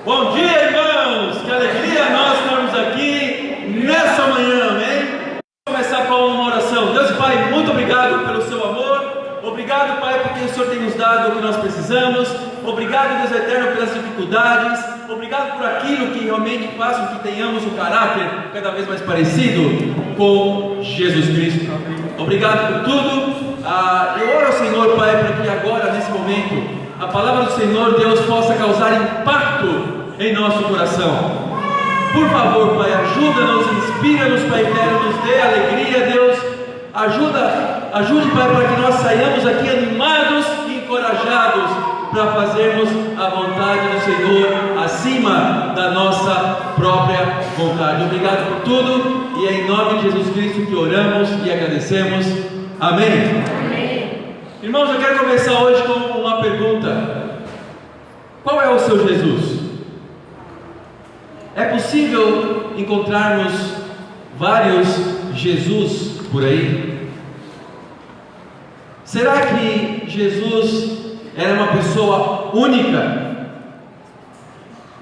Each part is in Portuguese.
Bom dia, irmãos! Que alegria nós estamos aqui nessa manhã, amém? Vamos começar com uma oração. Deus e Pai, muito obrigado pelo seu amor. Obrigado, Pai, porque o Senhor tem nos dado o que nós precisamos. Obrigado, Deus eterno, pelas dificuldades. Obrigado por aquilo que realmente faz com que tenhamos o caráter cada vez mais parecido com Jesus Cristo. Obrigado por tudo. Eu oro ao Senhor, Pai, para que agora, nesse momento, a palavra do Senhor, Deus, possa causar impacto em nosso coração. Por favor, Pai, ajuda-nos, inspira-nos, Pai eterno, nos dê alegria, Deus. Ajude, Pai, para que nós saiamos aqui animados e encorajados para fazermos a vontade do Senhor acima da nossa própria vontade. Obrigado por tudo e é em nome de Jesus Cristo que oramos e agradecemos. Amém. Irmãos, eu quero começar hoje com uma pergunta: qual é o seu Jesus? É possível encontrarmos vários Jesus por aí? Será que Jesus era uma pessoa única?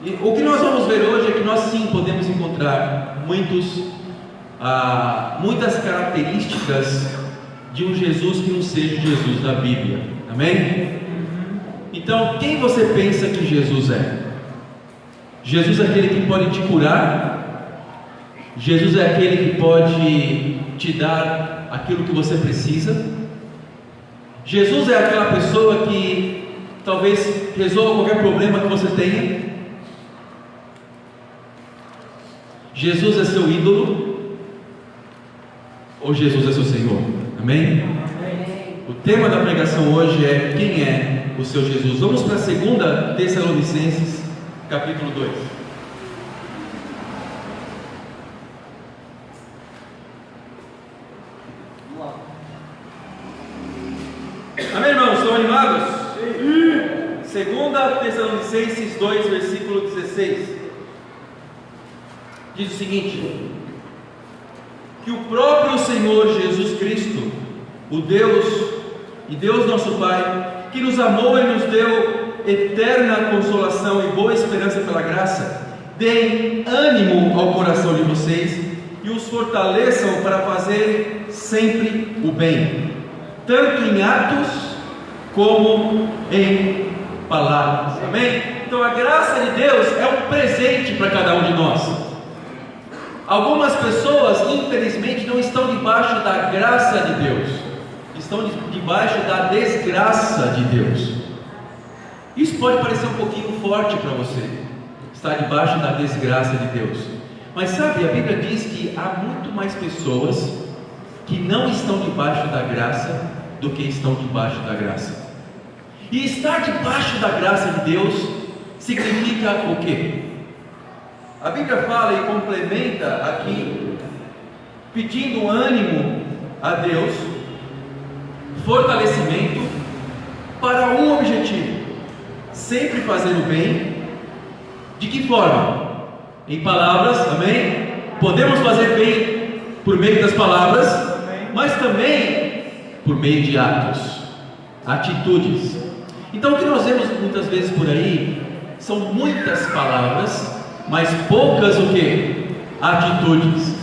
E o que nós vamos ver hoje é que nós sim podemos encontrar muitas características de um Jesus que não seja o Jesus da Bíblia. Amém? Então, quem você pensa que Jesus é? Jesus é aquele que pode te curar? Jesus é aquele que pode te dar aquilo que você precisa? Jesus é aquela pessoa que talvez resolva qualquer problema que você tenha? Jesus é seu ídolo? Ou Jesus é seu Senhor? Amém? O tema da pregação hoje é: quem é o seu Jesus? Vamos para 2 Tessalonicenses, capítulo 2. Amém, irmãos? Estão animados? Sim. 2 Tessalonicenses 2, versículo 16. Diz o seguinte: que o próprio Senhor Jesus Cristo, o Deus nosso Pai, que nos amou e nos deu eterna consolação e boa esperança pela graça, deem ânimo ao coração de vocês e os fortaleçam para fazerem sempre o bem, tanto em atos como em palavras. Amém? Então a graça de Deus é um presente para cada um de nós. Algumas pessoas, infelizmente, não estão debaixo da graça de Deus, estão debaixo da desgraça de Deus. Isso pode parecer um pouquinho forte para você, estar debaixo da desgraça de Deus. Mas sabe, a Bíblia diz que há muito mais pessoas que não estão debaixo da graça do que estão debaixo da graça. E estar debaixo da graça de Deus significa o quê? A Bíblia fala e complementa aqui, pedindo ânimo a Deus, fortalecimento para um objetivo: sempre fazer o bem. De que forma? Em palavras, amém? Podemos fazer bem por meio das palavras, mas também por meio de atos, atitudes. Então o que nós vemos muitas vezes por aí são muitas palavras, mas poucas o que? Atitudes.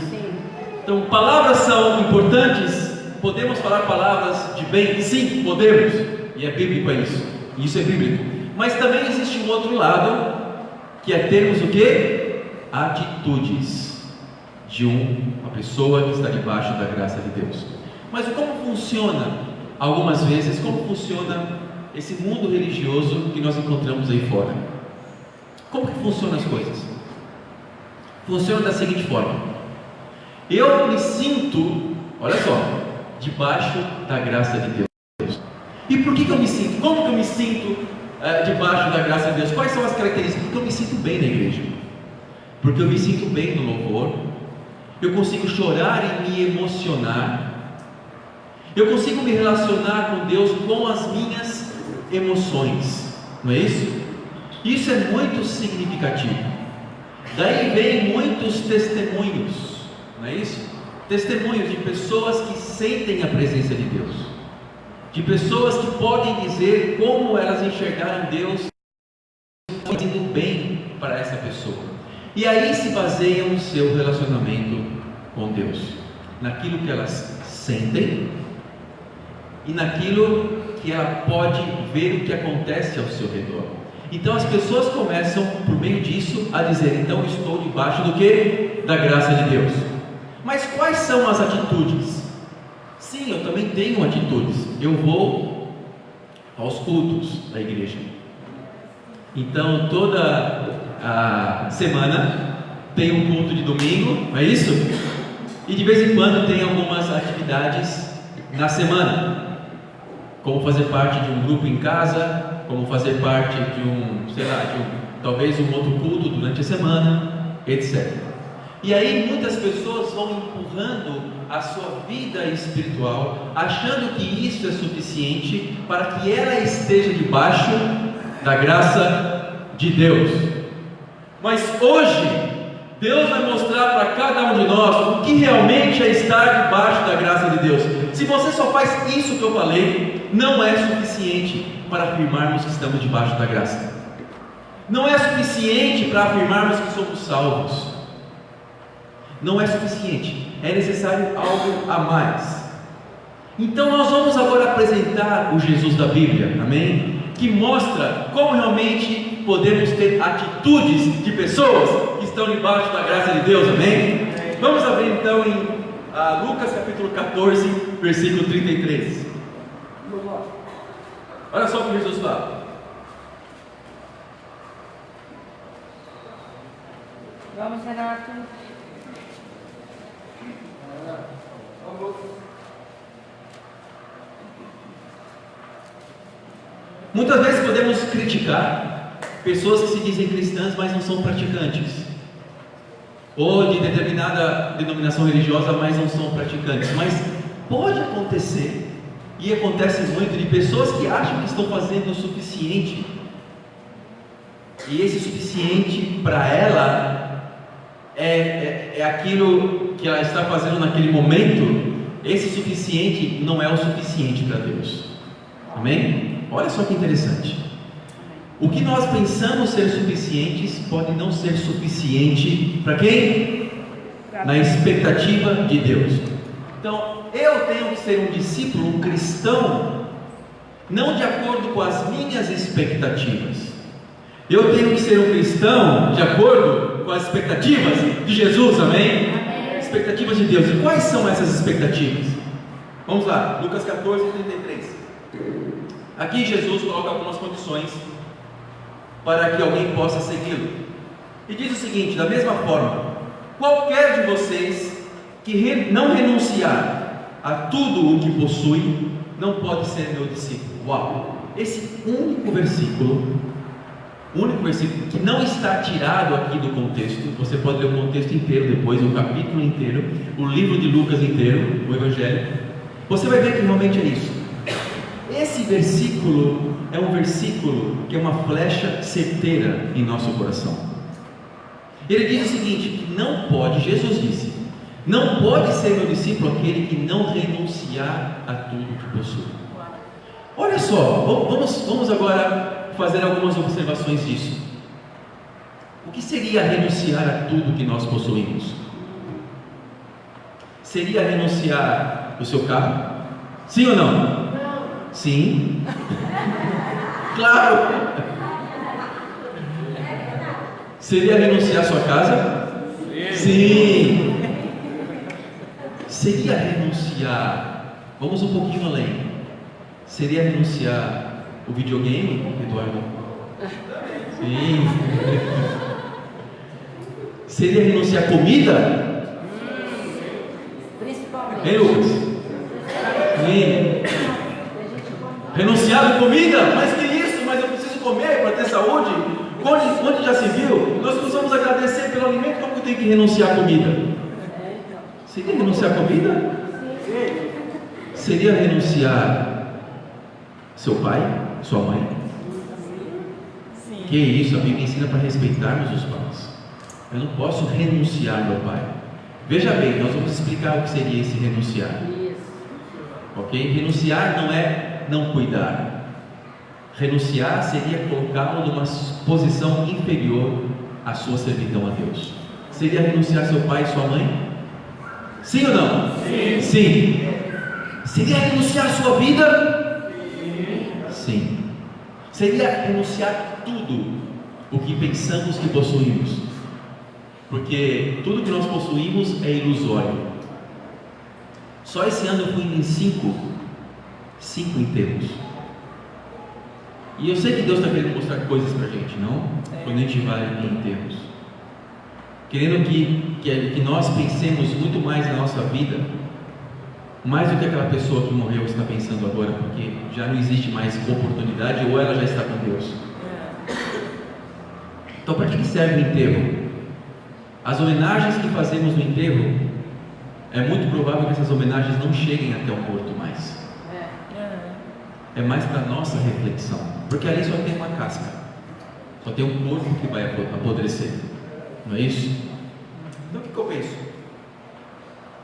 Então palavras são importantes. Podemos falar palavras de bem? Sim, podemos. E é bíblico isso. Isso é bíblico. Mas também existe um outro lado, que é termos o que? Atitudes de uma pessoa que está debaixo da graça de Deus. Mas como funciona, algumas vezes, como funciona esse mundo religioso que nós encontramos aí fora? Como que funcionam as coisas? Funciona da seguinte forma: eu me sinto, olha só, debaixo da graça de Deus. E por que eu me sinto? Como que eu me sinto debaixo da graça de Deus? Quais são as características? Porque eu me sinto bem na igreja, porque eu me sinto bem no louvor, eu consigo chorar e me emocionar, eu consigo me relacionar com Deus com as minhas emoções, não é isso? Isso é muito significativo. Daí vem muitos testemunhos, não é isso? Testemunhos de pessoas que sentem a presença de Deus, de pessoas que podem dizer como elas enxergaram Deus fazendo bem para essa pessoa. E aí se baseia o seu relacionamento com Deus, naquilo que elas sentem e naquilo que ela pode ver o que acontece ao seu redor. Então as pessoas começam, por meio disso, a dizer: então estou debaixo do que? Da graça de Deus. Mas quais são as atitudes? Sim, eu também tenho atitudes. Eu vou aos cultos da igreja. Então toda a semana tem um culto de domingo, não é isso? E de vez em quando tem algumas atividades na semana, como fazer parte de um grupo em casa, como fazer parte de talvez um outro culto durante a semana, etc. E aí muitas pessoas vão empurrando a sua vida espiritual, achando que isso é suficiente para que ela esteja debaixo da graça de Deus. Mas hoje Deus vai mostrar para cada um de nós o que realmente é estar debaixo da graça de Deus. Se você só faz isso que eu falei, não é suficiente para afirmarmos que estamos debaixo da graça. Não é suficiente para afirmarmos que somos salvos. Não é suficiente. É necessário algo a mais. Então nós vamos agora apresentar o Jesus da Bíblia, amém? Que mostra como realmente podemos ter atitudes de pessoas que estão debaixo da graça de Deus, amém? Vamos abrir então em Lucas capítulo 14, versículo 33. Olha só o que Jesus fala. Vamos, Renato. Muitas vezes podemos criticar pessoas que se dizem cristãs, mas não são praticantes, ou de determinada denominação religiosa, mas não são praticantes. Mas pode acontecer, e acontece muito, de pessoas que acham que estão fazendo o suficiente, e esse suficiente para ela é aquilo que ela está fazendo naquele momento. Esse suficiente não é o suficiente para Deus, amém? Olha só que interessante. O que nós pensamos ser suficientes pode não ser suficiente para quem? Na expectativa de Deus. Então, eu tenho que ser um discípulo, um cristão, não de acordo com as minhas expectativas. Eu tenho que ser um cristão de acordo com as expectativas de Jesus, amém? Expectativas de Deus. E quais são essas expectativas? Vamos lá, Lucas 14, 33. Aqui Jesus coloca algumas condições para que alguém possa segui-lo. E diz o seguinte: da mesma forma, qualquer de vocês que não renunciar a tudo o que possui, não pode ser meu discípulo. Uau! Esse único versículo que não está tirado aqui do contexto. Você pode ler o contexto inteiro depois, o capítulo inteiro, o livro de Lucas inteiro, o Evangelho. Você vai ver que realmente é isso. Esse versículo é um versículo que é uma flecha certeira em nosso coração. Ele diz o seguinte: que não pode, Jesus disse, não pode ser meu discípulo aquele que não renunciar a tudo que possui. Olha só, vamos agora fazer algumas observações disso. O que seria renunciar a tudo que nós possuímos? Seria renunciar o seu carro? Sim ou não? Sim. Claro. Seria renunciar a sua casa? Sim. Seria renunciar, vamos um pouquinho além, seria renunciar o videogame, Eduardo? Sim. Seria renunciar a comida? Principalmente. Hein, Lucas? Sim. Renunciar a comida? Mas que isso? Mas eu preciso comer para ter saúde? Onde já se viu? Nós precisamos agradecer pelo alimento, como eu tenho que renunciar a comida? Seria renunciar a comida? Seria renunciar seu pai, sua mãe? Sim. Que isso, a Bíblia ensina para respeitarmos os pais. Eu não posso renunciar ao meu pai. Veja bem, nós vamos explicar o que seria esse renunciar. Isso. Ok? Renunciar não é não cuidar. renunciar seria colocá-lo numa posição inferior à sua servidão a Deus. Seria renunciar seu pai e sua mãe? Sim ou não? Sim. Sim. Seria renunciar sua vida? Sim. Seria renunciar tudo o que pensamos que possuímos, porque tudo que nós possuímos é ilusório. Só esse ano eu fui em cinco enterros. E eu sei que Deus está querendo mostrar coisas para a gente, não? Quando a gente vai em enterros, querendo que nós pensemos muito mais na nossa vida, mais do que aquela pessoa que morreu está pensando agora, porque já não existe mais oportunidade, ou ela já está com Deus. Então, para que serve o enterro? As homenagens que fazemos no enterro, é muito provável que essas homenagens não cheguem até o morto mais. É mais para nossa reflexão, porque ali só tem uma casca, só tem um corpo que vai apodrecer, não é isso? Então, o que eu penso?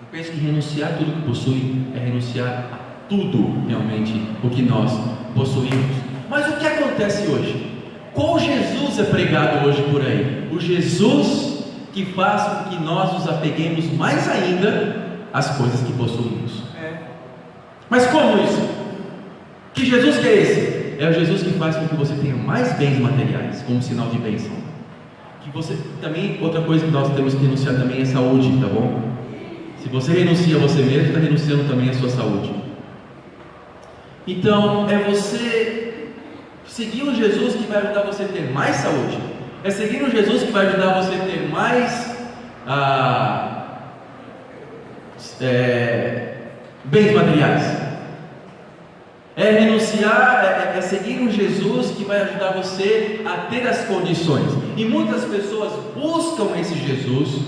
Eu penso que renunciar tudo que possui é renunciar a tudo realmente o que nós possuímos. Mas o que acontece hoje? Qual Jesus é pregado hoje por aí? O Jesus que faz com que nós nos apeguemos mais ainda às coisas que possuímos. Mas como isso? Que Jesus que é esse? É o Jesus que faz com que você tenha mais bens materiais, como sinal de bênção. Que você também, outra coisa que nós temos que renunciar também é saúde, tá bom? Se você renuncia a você mesmo, está renunciando também à sua saúde. Então, é você seguir um Jesus que vai ajudar você a ter mais saúde. É seguir um Jesus que vai ajudar você a ter mais bens materiais. É renunciar, é seguir um Jesus que vai ajudar você a ter as condições. E muitas pessoas buscam esse Jesus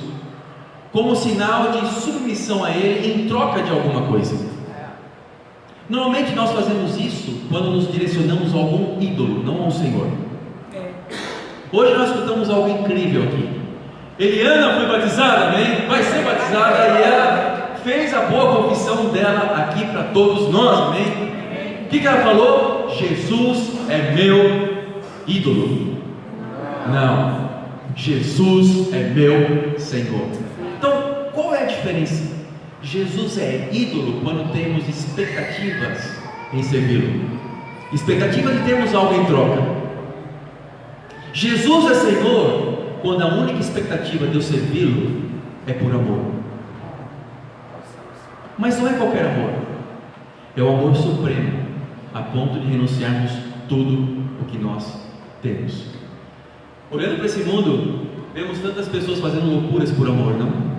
como sinal de submissão a Ele em troca de alguma coisa. Normalmente nós fazemos isso quando nos direcionamos a algum ídolo, não ao Senhor. Hoje nós escutamos algo incrível aqui. Eliana foi batizada, amém? Vai ser batizada, e ela fez a boa confissão dela aqui para todos nós, amém? O que ela falou? Jesus é meu ídolo. Não, Jesus é meu Senhor. Então, qual é a diferença? Jesus é ídolo quando temos expectativas em servi-lo, expectativa de termos algo em troca. Jesus é Senhor quando a única expectativa de eu servi-lo é por amor. Mas não é qualquer amor, é o amor supremo, a ponto de renunciarmos tudo o que nós temos. Olhando para esse mundo, vemos tantas pessoas fazendo loucuras por amor, não?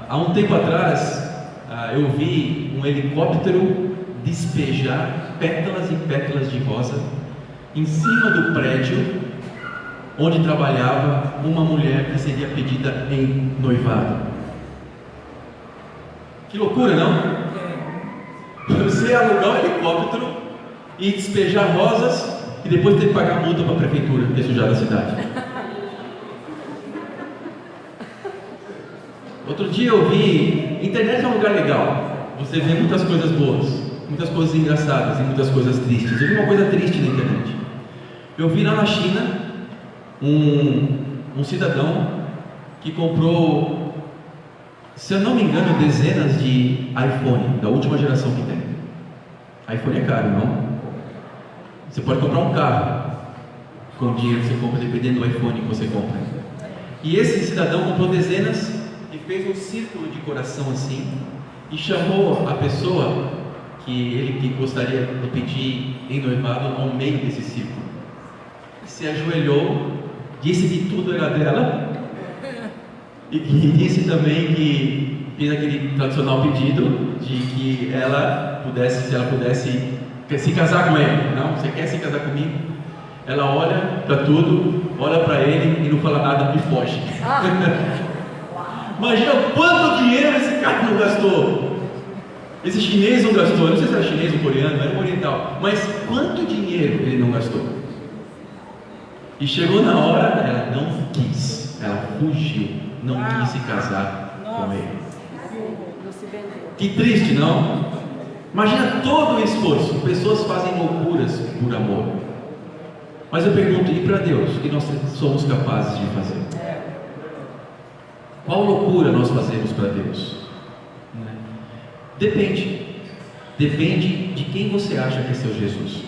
Há um tempo atrás, eu vi um helicóptero despejar pétalas e pétalas de rosa em cima do prédio onde trabalhava uma mulher que seria pedida em noivado. Que loucura, não? Você alugar um helicóptero e despejar rosas e depois ter que pagar multa para a prefeitura ter sujado a cidade. Outro dia eu vi, internet é um lugar legal, você vê muitas coisas boas, muitas coisas engraçadas e muitas coisas tristes. Eu vi uma coisa triste na internet. Eu vi lá na China um cidadão que comprou, se eu não me engano, dezenas de iPhone, da última geração que tem. iPhone é caro, não? Você pode comprar um carro com o dinheiro que você compra, dependendo do iPhone que você compra. E esse cidadão comprou dezenas e fez um círculo de coração assim, e chamou a pessoa que gostaria de pedir em noivado ao meio desse círculo. Se ajoelhou, disse que tudo era dela, e disse também que fez aquele tradicional pedido de que ela pudesse, se ela pudesse se casar com ele. Não, você quer se casar comigo? Ela olha para tudo, olha para ele e não fala nada e foge. Imagina quanto dinheiro esse cara não gastou. Esse chinês não gastou, não sei se era chinês ou coreano, era um oriental, mas quanto dinheiro ele não gastou? E chegou na hora, ela não quis, ela fugiu, não quis se casar com ele. Que triste, não? Imagina todo o esforço. Pessoas fazem loucuras por amor. Mas eu pergunto, e para Deus, o que nós somos capazes de fazer? Qual loucura nós fazemos para Deus? Depende de quem você acha que é seu Jesus.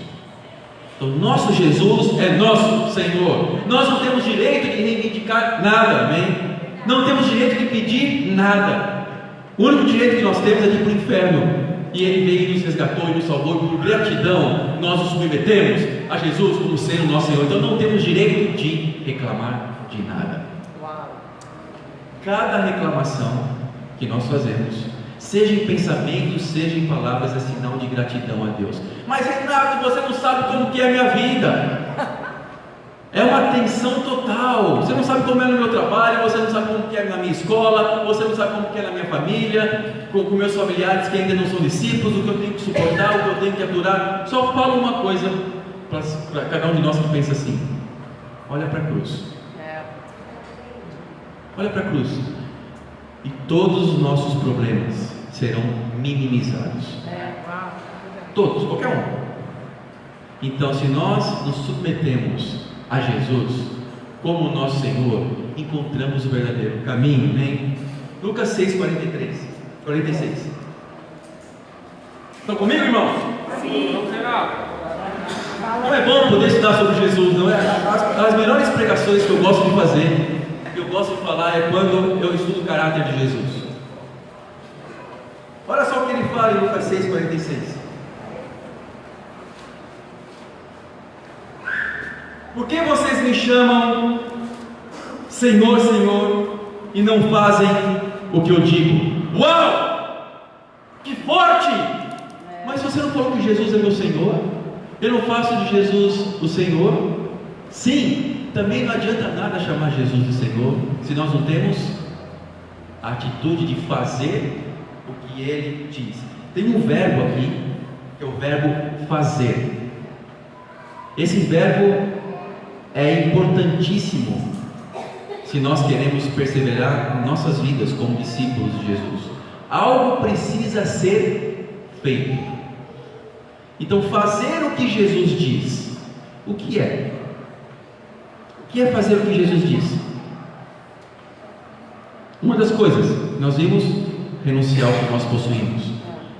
Então, nosso Jesus é nosso Senhor. Nós não temos direito de reivindicar nada, amém? Não temos direito de pedir nada. O único direito que nós temos é de ir para o inferno. E Ele veio e nos resgatou e nos salvou. E por gratidão, nós nos submetemos a Jesus como sendo nosso Senhor. Então não temos direito de reclamar de nada. Cada reclamação que nós fazemos, seja em pensamentos, seja em palavras, é sinal de gratidão a Deus. Mas Renato, você não sabe como que é a minha vida. É uma tensão total. Você não sabe como é no meu trabalho, você não sabe como que é na minha escola, você não sabe como que é na minha família, com meus familiares que ainda não são discípulos, o que eu tenho que suportar, o que eu tenho que aturar. Só falo uma coisa para cada um de nós que pensa assim: olha para a cruz. Olha para a cruz. E todos os nossos problemas serão minimizados. Todos, qualquer um. Então, se nós nos submetemos a Jesus como nosso Senhor, encontramos o verdadeiro caminho, amém? Lucas 6, 46. Estão comigo, irmão? Sim. Não é bom poder estudar sobre Jesus, não é? As melhores pregações que eu gosto de fazer, que eu gosto de falar, é quando eu estudo o caráter de Jesus. Olha só o que ele fala em Lucas 6, 46. Por que vocês me chamam Senhor, Senhor, e não fazem o que eu digo? Uau! Que forte! Mas você não falou que Jesus é meu Senhor? Eu não faço de Jesus o Senhor? Sim, também não adianta nada chamar Jesus de Senhor, se nós não temos a atitude de fazer o que Ele diz. Tem um verbo aqui, que é o verbo fazer. Esse verbo é importantíssimo se nós queremos perseverar em nossas vidas como discípulos de Jesus. Algo precisa ser feito. Então, fazer o que Jesus diz. O que é? O que é fazer o que Jesus diz? Uma das coisas, nós vimos renunciar ao que nós possuímos.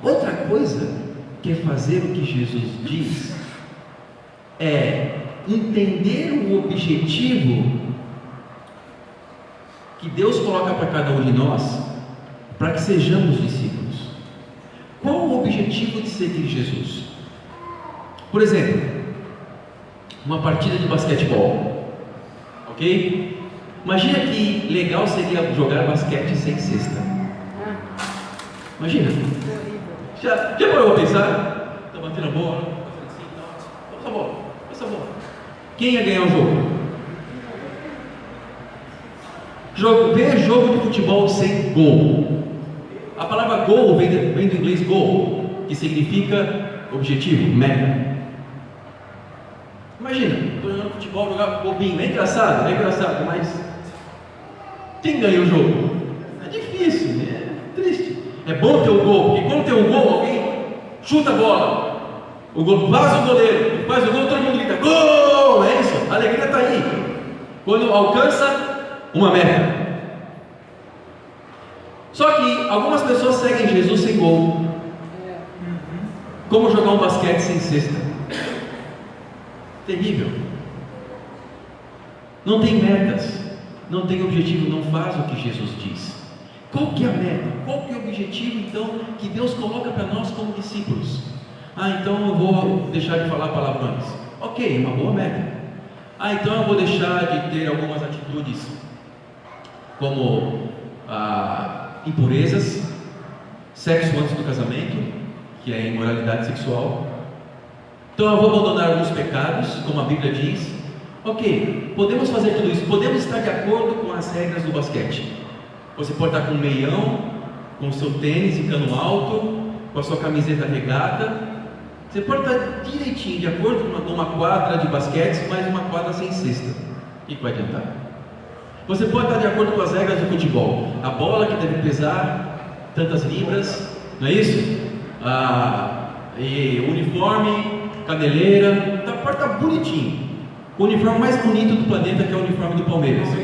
Outra coisa que é fazer o que Jesus diz é entender o objetivo que Deus coloca para cada um de nós, para que sejamos discípulos. Qual o objetivo de seguir Jesus? Por exemplo, uma partida de basquetebol, ok? Imagina que legal seria jogar basquete sem cesta. Imagina. Já parou para pensar? Está batendo a bola, passa a bola, passa a bola. Quem ia ganhar o jogo? Ver jogo de futebol sem gol. A palavra gol vem do inglês goal, que significa objetivo, meta. Imagina, estou jogando futebol, jogar bobinho. É engraçado, mas quem ganha o jogo? É difícil, é triste. É bom ter o gol, porque quando tem um gol, alguém chuta a bola. O gol, vaza o goleiro, faz o gol, todo mundo grita gol! É isso, a alegria está aí. Quando alcança uma meta. Só que algumas pessoas seguem Jesus sem gol. Como jogar um basquete sem cesta. Terrível. Não tem metas, não tem objetivo, não faz o que Jesus diz. Qual que é a meta? Qual que é o objetivo então que Deus coloca para nós como discípulos? Então eu vou deixar de falar palavrões. Ok, uma boa meta. Então eu vou deixar de ter algumas atitudes como impurezas, sexo antes do casamento, que é imoralidade sexual. Então eu vou abandonar alguns pecados, como a Bíblia diz. Ok, podemos fazer tudo isso, podemos estar de acordo com as regras do basquete. Você pode estar com um meião, com o seu tênis em cano alto, com a sua camiseta regata. Você pode estar direitinho, de acordo com uma quadra de basquete, mas uma quadra sem cesta. O que vai adiantar? Você pode estar de acordo com as regras do futebol. A bola que deve pesar tantas libras, não é isso? e uniforme, caneleira, pode estar bonitinho. O uniforme mais bonito do planeta que é o uniforme do Palmeiras. Você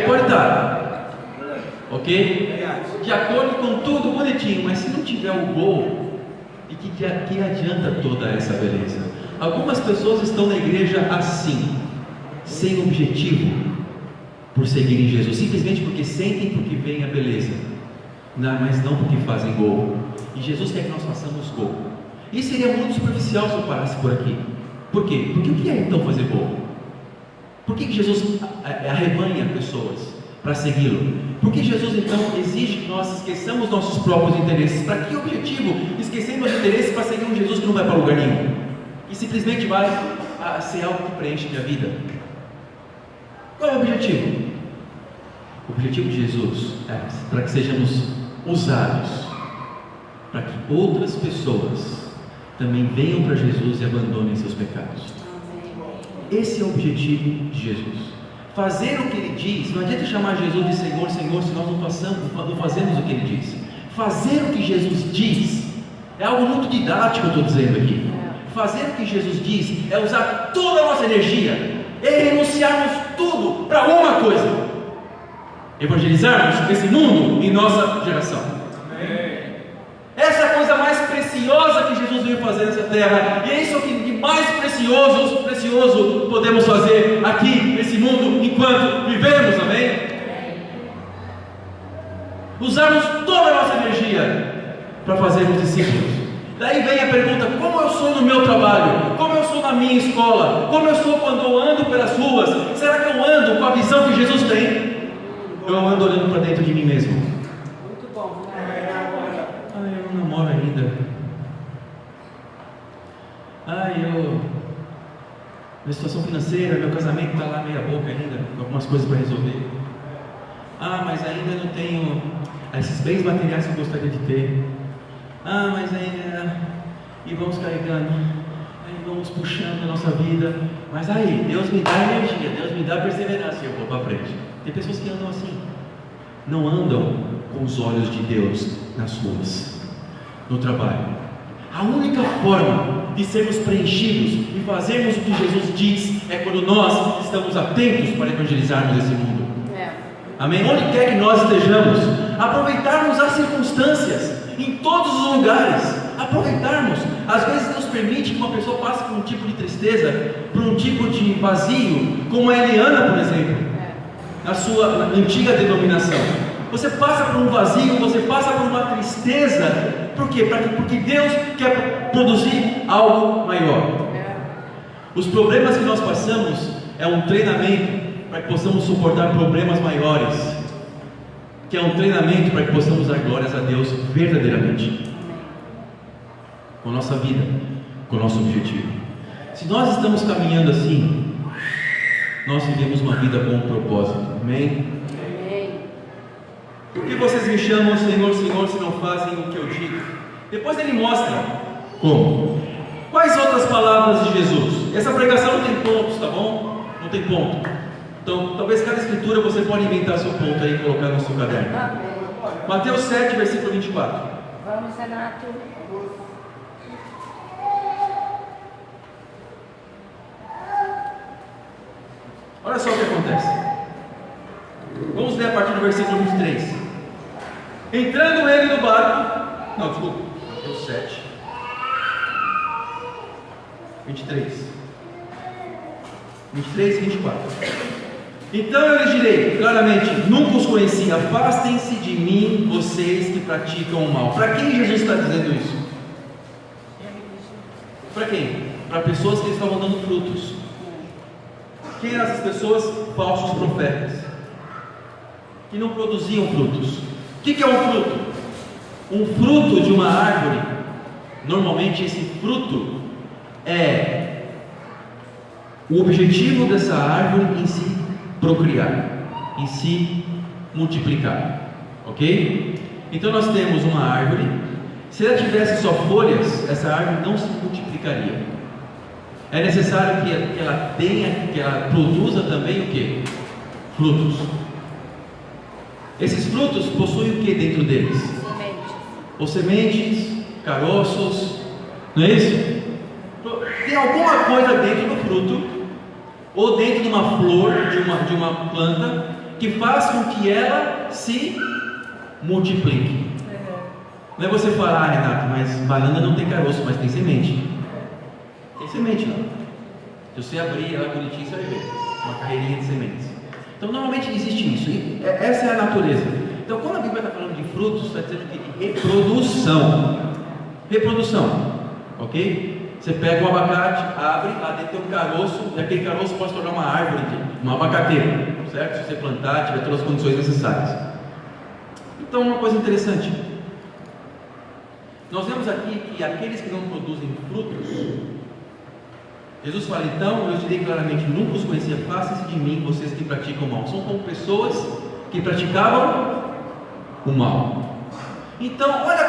pode estar, ok? De acordo com tudo bonitinho, mas se não tiver o gol, e que adianta toda essa beleza? Algumas pessoas estão na igreja assim, sem objetivo, por seguirem Jesus, simplesmente porque sentem, porque veem a beleza, mas não porque fazem gol. E Jesus quer que nós façamos gol. Isso seria muito superficial se eu parasse por aqui. Por quê? Porque o que é então fazer gol? Por que Jesus arrebanha pessoas para segui-lo? Por que Jesus então exige que nós esqueçamos nossos próprios interesses? Para que objetivo esquecemos os interesses para seguir um Jesus que não vai para lugar nenhum? E simplesmente vai ser algo que preenche minha vida? Qual é o objetivo? O objetivo de Jesus é para que sejamos usados, para que outras pessoas também venham para Jesus e abandonem seus pecados. Esse é o objetivo de Jesus. Fazer o que Ele diz. Não adianta chamar Jesus de Senhor, Senhor, se nós não fazemos o que Ele diz. Fazer o que Jesus diz é algo muito didático, eu estou dizendo aqui. Fazer o que Jesus diz é usar toda a nossa energia, é renunciarmos tudo para uma coisa: evangelizarmos esse mundo em nossa geração. Essa é a coisa mais preciosa que Jesus veio fazer nessa terra, e é isso que de mais precioso podemos fazer aqui nesse mundo enquanto vivemos, amém? Usarmos toda a nossa energia para fazermos discípulos. Daí vem a pergunta: como eu sou no meu trabalho? Como eu sou na minha escola? Como eu sou quando eu ando pelas ruas? Será que eu ando com a visão que Jesus tem? Ou eu ando olhando para dentro de mim mesmo? Muito bom. Eu não namoro ainda. Minha situação financeira, meu casamento está lá meia boca ainda, com algumas coisas para resolver. Mas ainda não tenho esses bens materiais que eu gostaria de ter. Mas ainda... E vamos carregando, aí vamos puxando a nossa vida. Mas aí, Deus me dá energia, Deus me dá perseverança e eu vou para frente. Tem pessoas que andam assim, não andam com os olhos de Deus nas ruas, no trabalho. A única forma de sermos preenchidos e fazermos o que Jesus diz é quando nós estamos atentos para evangelizarmos esse mundo. Amém? Onde quer que nós estejamos, aproveitarmos as circunstâncias, em todos os lugares, aproveitarmos. Às vezes Deus permite que uma pessoa passe por um tipo de tristeza, por um tipo de vazio, como a Eliana, por exemplo, na sua antiga denominação. Você passa por um vazio, você passa por uma tristeza. Por quê? Porque Deus quer produzir algo maior. Os problemas que nós passamos é um treinamento para que possamos suportar problemas maiores, que é um treinamento para que possamos dar glórias a Deus verdadeiramente, com a nossa vida, com o nosso objetivo. Se nós estamos caminhando assim, nós vivemos uma vida com um propósito. Amém? Por que vocês me chamam Senhor, Senhor, se não fazem o que eu digo? Depois ele mostra como. Quais outras palavras de Jesus? Essa pregação não tem pontos, tá bom? Não tem ponto. Então, talvez cada escritura você pode inventar seu ponto aí e colocar no seu caderno. Mateus 7, versículo 24. Vamos, Renato. Olha só o que acontece. Vamos ler a partir do versículo 23. Entrando ele no barco. Não, desculpa. Mateus 7, 23. 23 e 24. Então eu lhes direi claramente: nunca os conheci, afastem-se de mim, vocês que praticam o mal. Para quem Jesus está dizendo isso? Para quem? Para pessoas que estavam dando frutos. Quem eram essas pessoas? Falsos profetas, que não produziam frutos. O que é um fruto? Um fruto de uma árvore, normalmente esse fruto é o objetivo dessa árvore em se procriar, em se multiplicar, ok? Então nós temos uma árvore. Se ela tivesse só folhas, essa árvore não se multiplicaria. É necessário que ela tenha, que ela produza também o que? Frutos. Esses frutos possuem o que dentro deles? ou sementes, caroços, não é isso? Tem alguma coisa dentro do fruto, ou dentro de uma flor, de uma planta, que faz com que ela se multiplique. Não é você falar, Renato, mas banana não tem caroço, mas tem semente. Tem semente não. Se você abrir ela bonitinha, você vai ver uma carreirinha de sementes. Então normalmente existe isso, e essa é a natureza. Então quando a Bíblia está falando de frutos, está dizendo que reprodução, ok? Você pega um abacate, abre, lá dentro tem um caroço, e aquele caroço pode tornar uma árvore, uma abacateira, certo? Se você plantar, tiver todas as condições necessárias. Então uma coisa interessante, nós vemos aqui que aqueles que não produzem frutos, Jesus fala, então eu te direi claramente, nunca os conhecia, façam-se de mim, vocês que praticam o mal. São como pessoas que praticavam o mal. Então, olha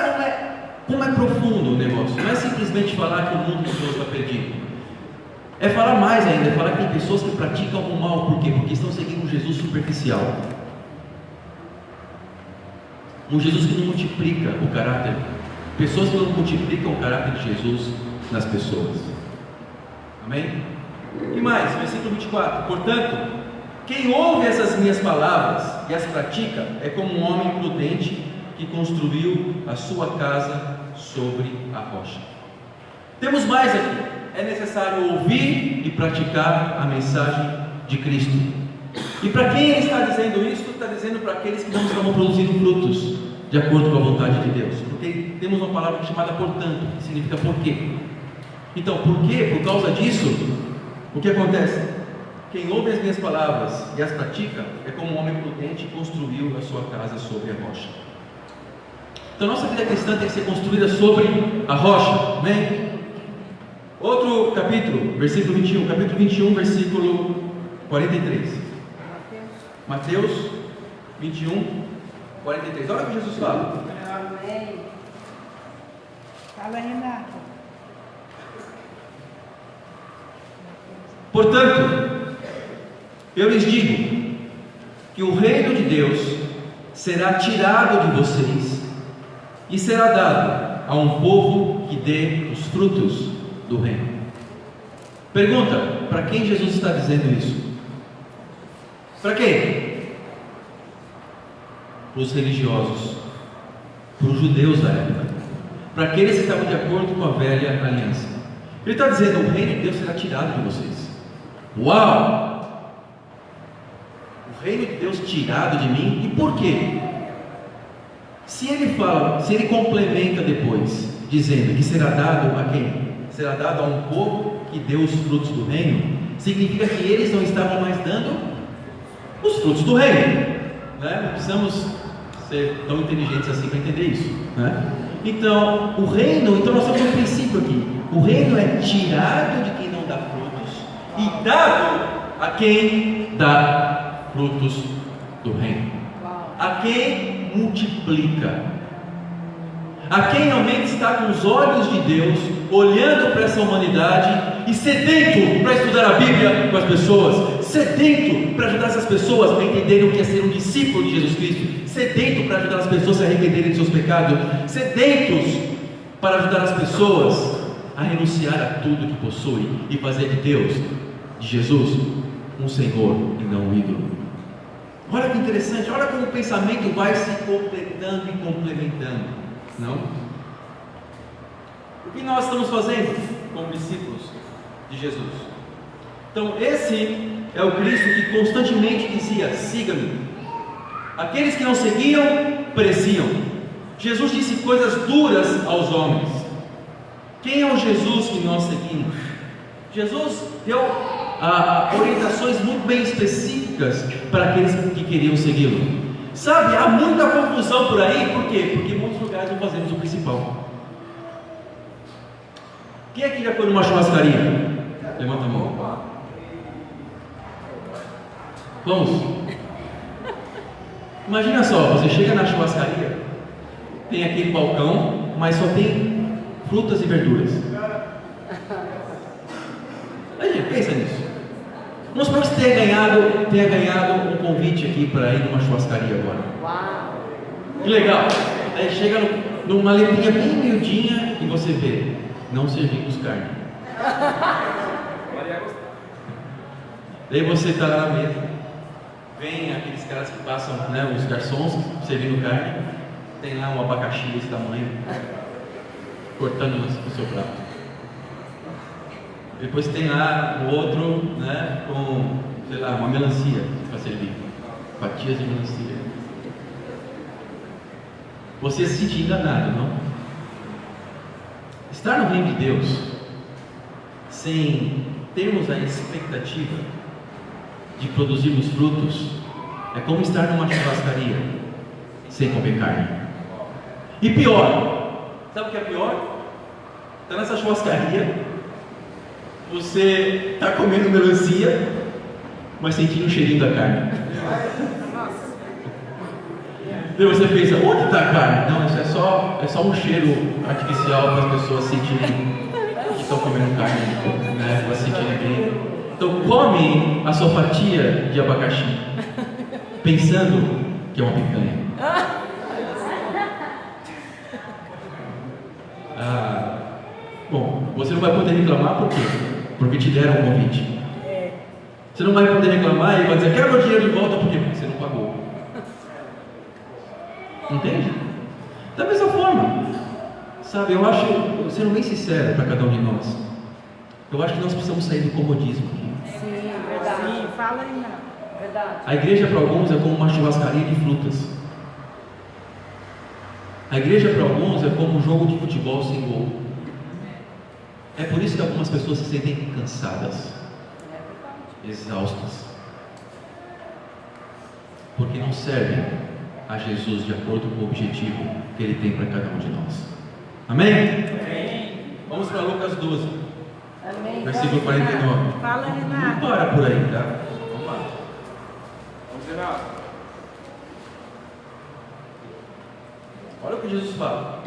como é profundo o negócio. Não é simplesmente falar que o mundo de Deus está perdido. É falar mais ainda, é falar que tem pessoas que praticam o mal. Por quê? Porque estão seguindo um Jesus superficial. Um Jesus que não multiplica o caráter. Pessoas que não multiplicam o caráter de Jesus nas pessoas. Amém? E mais, versículo 24. Portanto, quem ouve essas minhas palavras e as pratica é como um homem prudente que construiu a sua casa sobre a rocha. Temos mais aqui. É necessário ouvir e praticar a mensagem de Cristo. E para quem ele está dizendo isso? Está dizendo para aqueles que não estão produzindo frutos de acordo com a vontade de Deus. Porque temos uma palavra chamada portanto, que significa por quê. Então, por quê? Por causa disso, o que acontece? Quem ouve as minhas palavras e as pratica é como um homem prudente que construiu a sua casa sobre a rocha. Então, nossa vida cristã tem que ser construída sobre a rocha, amém? Outro capítulo, versículo 21, capítulo 21, versículo 43. Mateus 21, 43. Olha o que Jesus fala. Amém. Fala, Renato. Portanto, eu lhes digo que o reino de Deus será tirado de vocês e será dado a um povo que dê os frutos do reino. Pergunta: para quem Jesus está dizendo isso? Para quem? Para os religiosos, para os judeus da época, para aqueles que estavam de acordo com a velha aliança. Ele está dizendo: o reino de Deus será tirado de vocês. Uau! O reino de Deus tirado de mim. E por quê? Se ele fala, se ele complementa depois, dizendo que será dado a quem? Será dado a um povo que deu os frutos do reino, significa que eles não estavam mais dando os frutos do reino, né? Não precisamos ser tão inteligentes assim para entender isso, né? Então, o reino, então nós temos um princípio aqui: o reino é tirado de quem não dá frutos e dado a quem dá frutos do reino, a quem multiplica, a quem realmente está com os olhos de Deus, olhando para essa humanidade e sedento para estudar a Bíblia com as pessoas, sedento para ajudar essas pessoas a entenderem o que é ser um discípulo de Jesus Cristo, sedento para ajudar as pessoas a arrependerem de seus pecados, sedentos para ajudar as pessoas a renunciar a tudo que possui e fazer de Deus, de Jesus, um Senhor e não um ídolo. Olha que interessante, olha como o pensamento vai se completando e complementando, não? O que nós estamos fazendo como discípulos de Jesus? Então, esse é o Cristo que constantemente dizia: siga-me. Aqueles que não seguiam, pereciam. Jesus disse coisas duras aos homens. Quem é o Jesus que nós seguimos? Jesus deu orientações muito bem específicas para aqueles que queriam segui-lo. Sabe, há muita confusão por aí. Por quê? Porque em muitos lugares não fazemos o principal. Quem aqui já foi numa churrascaria? Levanta a mão. Vamos. Imagina só, você chega na churrascaria, tem aquele balcão, mas só tem frutas e verduras. Aí, pensa nisso. Vamos supor que você tenha ganhado um convite aqui para ir numa churrascaria agora. Uau! Que legal! Aí chega no numa letrinha bem miudinha e você vê, não servimos carne. Daí você está lá na mesa, vem aqueles caras que passam, né, os garçons servindo carne, tem lá um abacaxi desse tamanho, cortando o seu prato. Depois tem lá o outro, né, com, sei lá, uma melancia para servir, fatias de melancia. Você se sente enganado, não? Estar no reino de Deus, sem termos a expectativa de produzirmos frutos, é como estar numa churrascaria, sem comer carne. E pior, sabe o que é pior? Está nessa churrascaria, você está comendo melancia, mas sentindo o cheirinho da carne. Daí você pensa, onde está a carne? Não, isso é só um cheiro artificial para as pessoas sentirem que estão comendo carne, né? Para se sentirem bem. Então come a sua fatia de abacaxi, pensando que é uma picanha. Bom, você não vai poder reclamar por quê? Porque te deram um convite. Você não vai poder reclamar e vai dizer, quero meu dinheiro de volta porque você não pagou. Entende? Da mesma forma, sabe, eu acho, sendo bem sincero para cada um de nós, eu acho que nós precisamos sair do comodismo aqui. Sim, verdade. Sim, fala aí, não. Verdade. A igreja para alguns é como uma churrascaria de frutas. A igreja para alguns é como um jogo de futebol sem gol. É por isso que algumas pessoas se sentem cansadas, exaustas, porque não servem a Jesus de acordo com o objetivo que Ele tem para cada um de nós. Amém? Amém. Vamos para Lucas 12, Amém. versículo 49. Fala, Não Renato. para por aí, tá? Vamos lá. Vamos, Renato. Olha o que Jesus fala.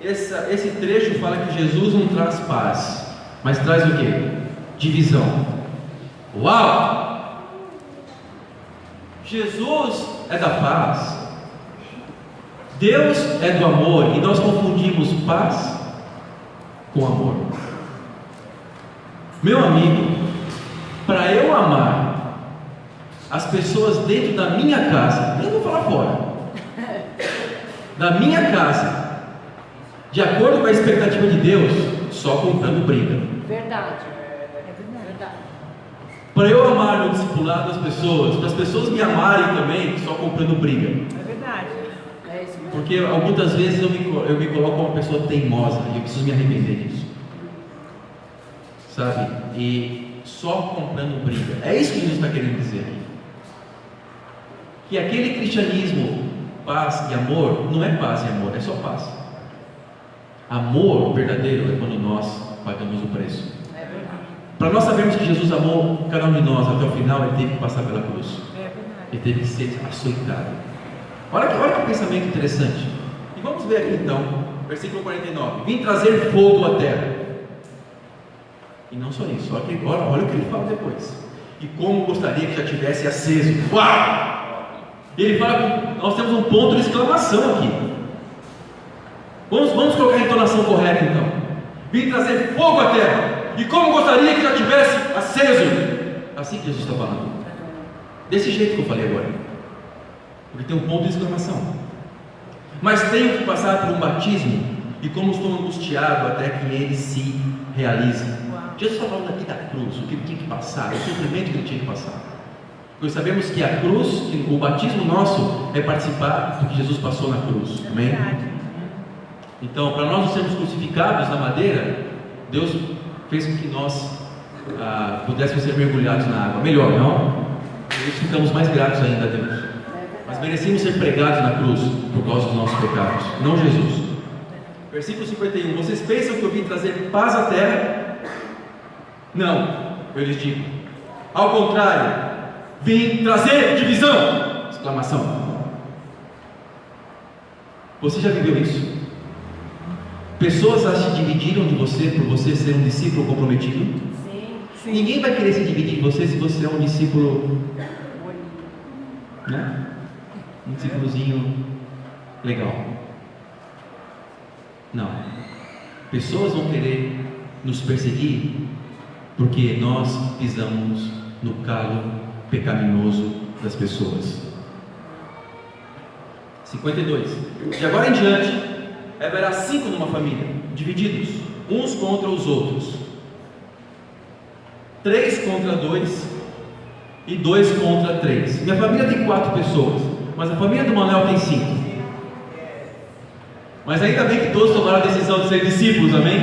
Esse trecho fala que Jesus não traz paz, mas traz o quê? Divisão. Uau! Jesus é da paz, Deus é do amor, e nós confundimos paz com amor. Meu amigo, para eu amar as pessoas dentro da minha casa, nem vou falar fora, da minha casa, de acordo com a expectativa de Deus, só comprando briga. Verdade. Verdade. Para eu amar no discipulado das pessoas, para as pessoas me amarem também, só comprando briga. É verdade. É isso mesmo. Porque muitas vezes eu me coloco como uma pessoa teimosa e eu preciso me arrepender disso. Sabe? E só comprando briga. É isso que Jesus está querendo dizer aqui. Que aquele cristianismo, paz e amor, não é paz e amor, é só paz. Amor verdadeiro é quando nós pagamos o preço. É verdade. Para nós sabermos que Jesus amou cada um de nós até o final, Ele teve que passar pela cruz. É verdade. Ele teve que ser açoitado. Olha que pensamento interessante. E vamos ver aqui então, versículo 49. Vim trazer fogo à terra. E não só isso, olha o que ele fala depois. E como gostaria que já tivesse aceso. Uau! Ele fala que nós temos um ponto de exclamação aqui. Vamos colocar a entonação correta então. Vim trazer fogo à terra. E como gostaria que já tivesse aceso. Assim que Jesus está falando. Desse jeito que eu falei agora. Porque tem um ponto de exclamação. Mas tenho que passar por um batismo. E como estou angustiado até que ele se realize. Jesus está falando aqui da cruz. O que ele tinha que passar. O sofrimento que ele tinha que passar. Nós sabemos que a cruz, o batismo nosso é participar do que Jesus passou na cruz. Amém? Então, para nós não sermos crucificados na madeira, Deus fez com que nós pudéssemos ser mergulhados na água. Melhor, não? Por isso ficamos mais gratos ainda a Deus. Mas merecíamos ser pregados na cruz por causa dos nossos pecados, não Jesus. Versículo 51. Vocês pensam que eu vim trazer paz à terra? Não, eu lhes digo. Ao contrário, vim trazer divisão! Exclamação. Você já viveu isso? Pessoas já se dividiram de você por você ser um discípulo comprometido? Sim. Ninguém vai querer se dividir de você se você é um discípulo, né? Um discípulozinho legal. Não. Pessoas vão querer nos perseguir porque nós pisamos no calo pecaminoso das pessoas. 52. De agora em diante, haverá 5 numa família, divididos, uns contra os outros. 3 contra 2 e 2 contra 3. Minha família tem 4 pessoas, mas a família do Manuel tem 5. Mas ainda bem que todos tomaram a decisão de ser discípulos, amém?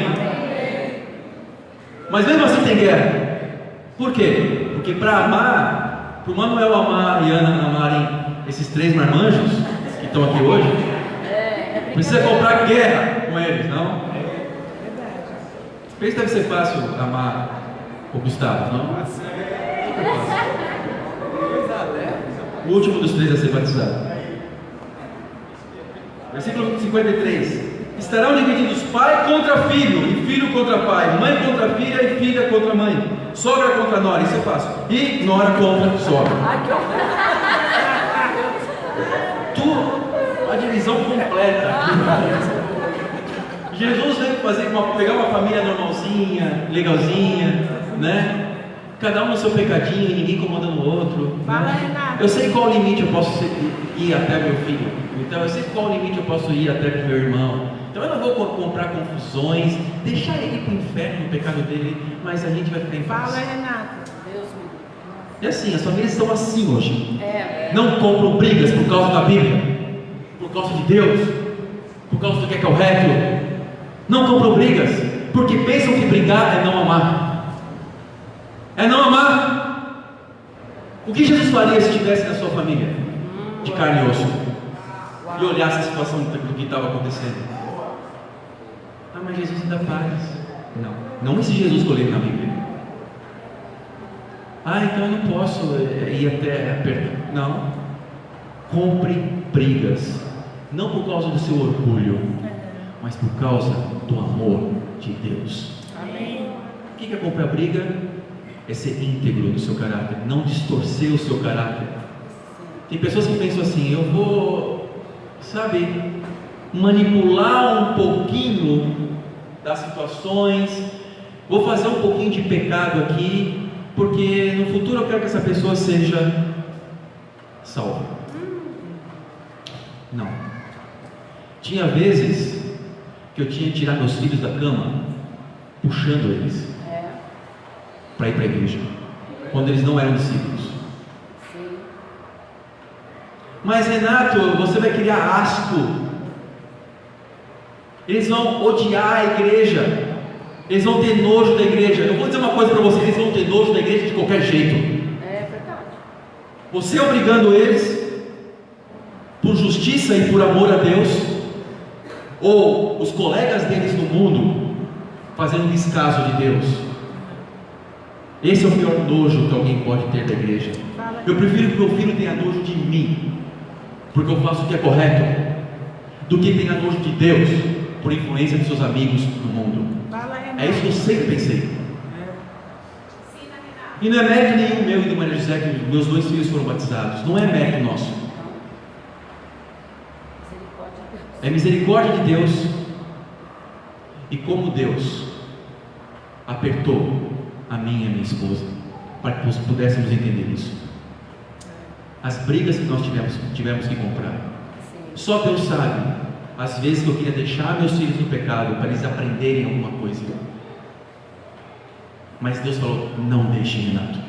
Mas mesmo assim tem guerra. Por quê? Porque para amar, para o Manuel amar e Ana amarem esses 3 marmanjos que estão aqui hoje, precisa comprar guerra com eles, não? Pensa que deve ser fácil amar o Gustavo, não? O último dos 3 a ser batizado. Versículo 53. Estarão divididos pai contra filho, e filho contra pai, mãe contra filha e filha contra mãe, sogra contra nora, isso é fácil, e nora contra sogra. A divisão completa. Jesus veio pegar uma família normalzinha, legalzinha, né? Cada um no seu pecadinho, ninguém incomodando o outro, né? Eu sei qual limite eu posso ir até meu filho, então eu sei qual limite eu posso ir até com meu irmão. Então eu não vou comprar confusões, deixar ele para o inferno no pecado dele, mas a gente vai ficar em paz. Fala, Renato. Deus me E assim, as famílias estão assim hoje. Não compram brigas por causa da Bíblia, por causa de Deus, por causa do que é correto. Não compram brigas, porque pensam que brigar é não amar. É não amar. O que Jesus faria se estivesse na sua família, de carne e osso, e olhasse a situação do que estava acontecendo? Ah, mas Jesus ainda faz. Não esse Jesus que eu leio na Bíblia. Ah, então eu não posso ir até perto. Não. Compre brigas, não por causa do seu orgulho, mas por causa do amor de Deus. Amém. O que é comprar briga? É ser íntegro no seu caráter, não distorcer o seu caráter. Tem pessoas que pensam assim: eu vou, manipular um pouquinho das situações, vou fazer um pouquinho de pecado aqui, porque no futuro eu quero que essa pessoa seja salva. Não. Tinha vezes que eu tinha que tirar meus filhos da cama, puxando eles para ir para a igreja, quando eles não eram discípulos. Sim. Mas Renato, você vai criar asco. Eles vão odiar a igreja, eles vão ter nojo da igreja. Eu vou dizer uma coisa para vocês: eles vão ter nojo da igreja de qualquer jeito. É verdade. Você obrigando eles, por justiça e por amor a Deus, ou os colegas deles no mundo fazendo descaso de Deus. Esse é o pior nojo que alguém pode ter da igreja. Eu prefiro que meu filho tenha nojo de mim, porque eu faço o que é correto, do que tenha nojo de Deus, por influência de seus amigos no mundo. É isso que eu sempre pensei. E não é mérito nenhum meu e do Maria José que meus 2 filhos foram batizados. Não é mérito nosso. É misericórdia de Deus. E como Deus apertou a mim e a minha esposa, para que nós pudéssemos entender isso. As brigas que nós tivemos que comprar. Só Deus sabe as vezes que eu queria deixar meus filhos no pecado para eles aprenderem alguma coisa. Mas Deus falou: não deixe Renato,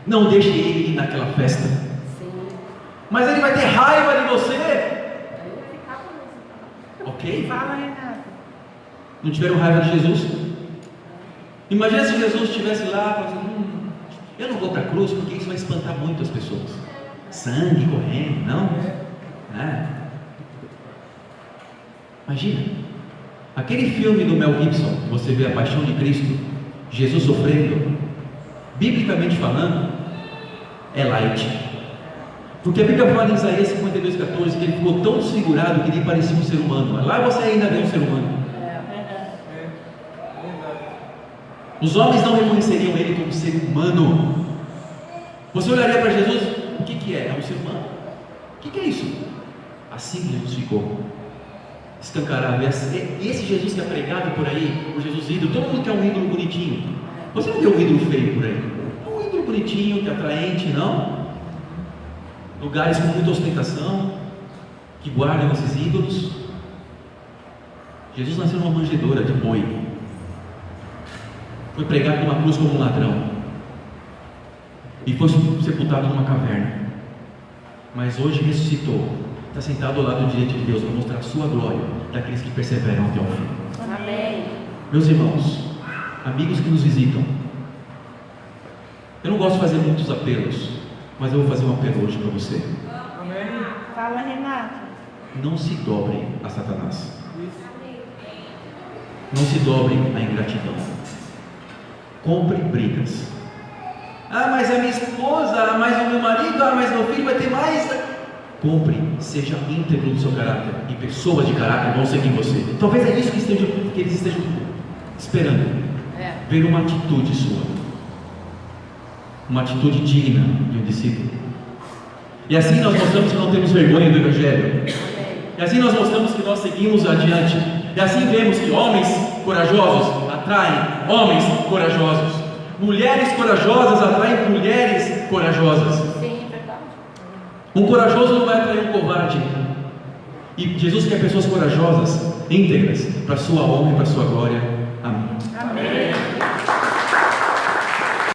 não deixe ele ir naquela festa. Mas ele vai ter raiva de você. Ok? Fala, Renato. Não tiveram raiva de Jesus? Imagina se Jesus estivesse lá falando assim: eu não vou para a cruz porque isso vai espantar muito as pessoas. Sangue correndo, não? Imagina. Aquele filme do Mel Gibson, que você vê A Paixão de Cristo, Jesus sofrendo, biblicamente falando, é light. Porque a Bíblia fala em Isaías 52:14 que ele ficou tão desfigurado que ele parecia um ser humano. Lá você ainda vê um ser humano. Os homens não reconheceriam ele como ser humano. Você olharia para Jesus: o que é? É um ser humano. O que é isso? Assim que Jesus ficou escancarado. E esse Jesus que é pregado por aí, o Jesus ídolo, todo mundo quer um ídolo bonitinho. Você não vê um ídolo feio por aí. Um ídolo bonitinho, que é atraente, não? Lugares com muita ostentação, que guardam esses ídolos. Jesus nasceu numa manjedoura de boi. Foi pregado numa cruz como um ladrão. E foi sepultado numa caverna. Mas hoje ressuscitou. Está sentado ao lado direito de Deus para mostrar a sua glória daqueles que perseveram até o fim. Amém. Meus irmãos, amigos que nos visitam, eu não gosto de fazer muitos apelos, mas eu vou fazer um apelo hoje para você. Amém. Fala, Renato. Não se dobrem a Satanás. Não se dobrem à ingratidão. Compre brigas. Ah, mas a minha esposa, ah, mas o meu marido, ah, mas meu filho vai ter mais. Compre, seja íntegro no seu caráter. E pessoas de caráter vão seguir você. Talvez é isso que eles estejam esperando. Ver uma atitude sua. Uma atitude digna de um discípulo. E assim nós mostramos que não temos vergonha do Evangelho. E assim nós mostramos que nós seguimos adiante. E assim vemos que homens corajosos atraem homens corajosos. Mulheres corajosas atraem mulheres corajosas. Sim, é verdade. Um corajoso não vai atrair um covarde. E Jesus quer pessoas corajosas, íntegras, para a sua honra e para a sua glória.